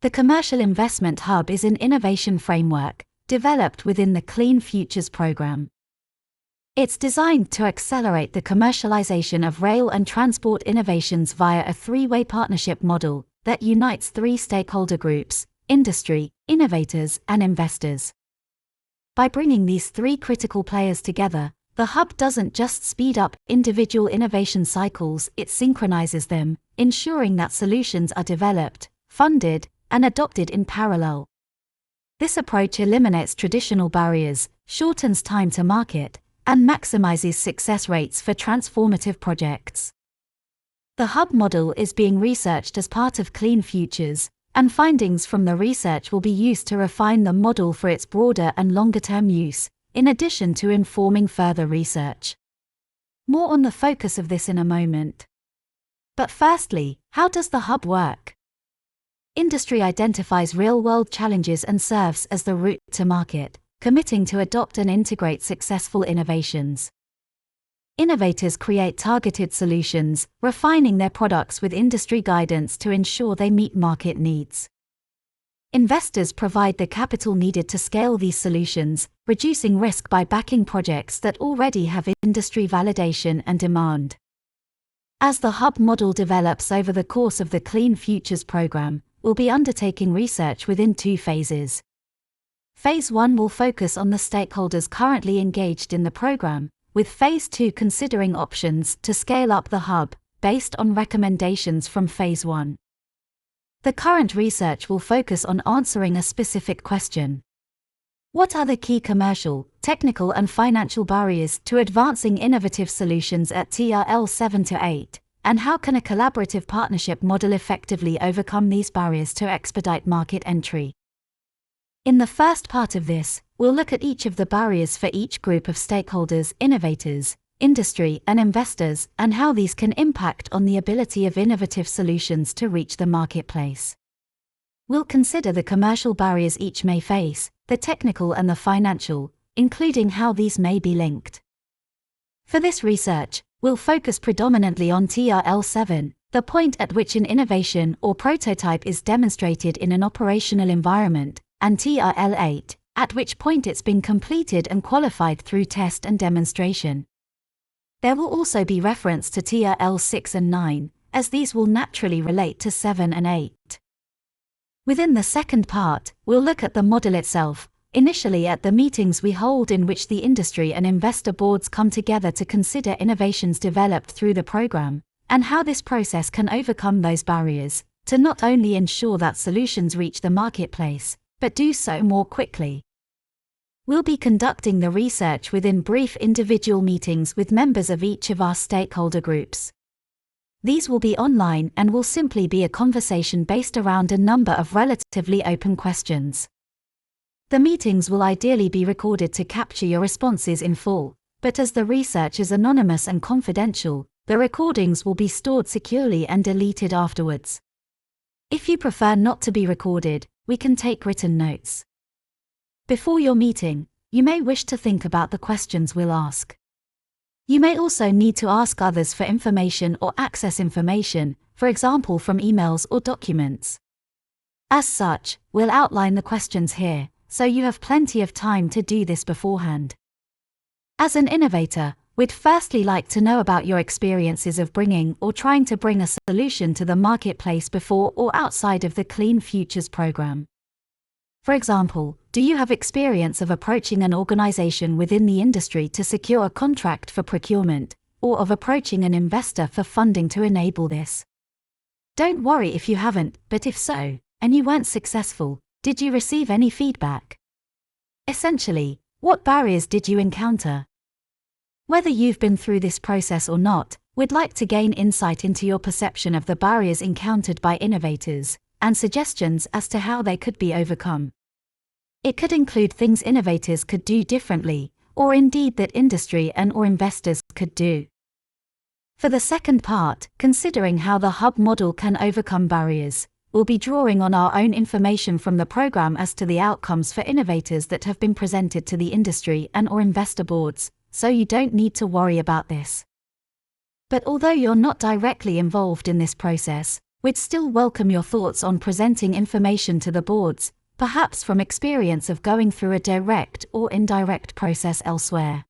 The Commercial Investment Hub is an innovation framework developed within the Clean Futures program. It's designed to accelerate the commercialization of rail and transport innovations via a three-way partnership model that unites three stakeholder groups: industry, innovators, and investors. By bringing these three critical players together, the hub doesn't just speed up individual innovation cycles, it synchronizes them, ensuring that solutions are developed, funded, and adopted in parallel. This approach eliminates traditional barriers, shortens time to market, and maximizes success rates for transformative projects. The hub model is being researched as part of Clean Futures, and findings from the research will be used to refine the model for its broader and longer-term use, in addition to informing further research. More on the focus of this in a moment. But firstly, how does the hub work? Industry identifies real-world challenges and serves as the route to market, committing to adopt and integrate successful innovations. Innovators create targeted solutions, refining their products with industry guidance to ensure they meet market needs. Investors provide the capital needed to scale these solutions, reducing risk by backing projects that already have industry validation and demand. As the hub model develops over the course of the Clean Futures program, we'll be undertaking research within two phases. Phase 1 will focus on the stakeholders currently engaged in the program, with Phase 2 considering options to scale up the hub, based on recommendations from Phase 1. The current research will focus on answering a specific question. What are the key commercial, technical and financial barriers to advancing innovative solutions at TRL 7 to 8, and how can a collaborative partnership model effectively overcome these barriers to expedite market entry? In the first part of this, we'll look at each of the barriers for each group of stakeholders: innovators, industry, and investors, and how these can impact on the ability of innovative solutions to reach the marketplace. We'll consider the commercial barriers each may face, the technical and the financial, including how these may be linked. For this research, we'll focus predominantly on TRL 7, the point at which an innovation or prototype is demonstrated in an operational environment, and TRL 8, at which point it's been completed and qualified through test and demonstration. There will also be reference to TRL 6 and 9, as these will naturally relate to 7 and 8. Within the second part, we'll look at the model itself, initially at the meetings we hold in which the industry and investor boards come together to consider innovations developed through the program, and how this process can overcome those barriers, to not only ensure that solutions reach the marketplace, but do so more quickly. We'll be conducting the research within brief individual meetings with members of each of our stakeholder groups. These will be online and will simply be a conversation based around a number of relatively open questions. The meetings will ideally be recorded to capture your responses in full, but as the research is anonymous and confidential, the recordings will be stored securely and deleted afterwards. If you prefer not to be recorded, we can take written notes. Before your meeting, you may wish to think about the questions we'll ask. You may also need to ask others for information or access information, for example from emails or documents. As such, we'll outline the questions here, so you have plenty of time to do this beforehand. As an innovator, we'd firstly like to know about your experiences of bringing or trying to bring a solution to the marketplace before or outside of the Clean Futures program. For example, do you have experience of approaching an organization within the industry to secure a contract for procurement, or of approaching an investor for funding to enable this? Don't worry if you haven't, but if so, and you weren't successful, did you receive any feedback? Essentially, what barriers did you encounter? Whether you've been through this process or not, we'd like to gain insight into your perception of the barriers encountered by innovators, and suggestions as to how they could be overcome. It could include things innovators could do differently, or indeed that industry and/or investors could do. For the second part, considering how the hub model can overcome barriers, we'll be drawing on our own information from the program as to the outcomes for innovators that have been presented to the industry and/or investor boards, so you don't need to worry about this. But although you're not directly involved in this process, We'd still welcome your thoughts on presenting information to the boards, perhaps from experience of going through a direct or indirect process elsewhere.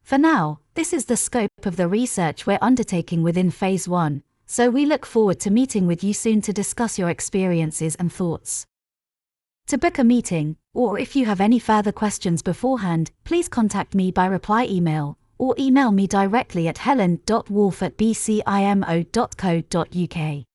For now, this is the scope of the research we're undertaking within Phase 1, so we look forward to meeting with you soon to discuss your experiences and thoughts. To book a meeting, or if you have any further questions beforehand, please contact me by reply email, or email me directly at helen.wolf@bcimo.co.uk.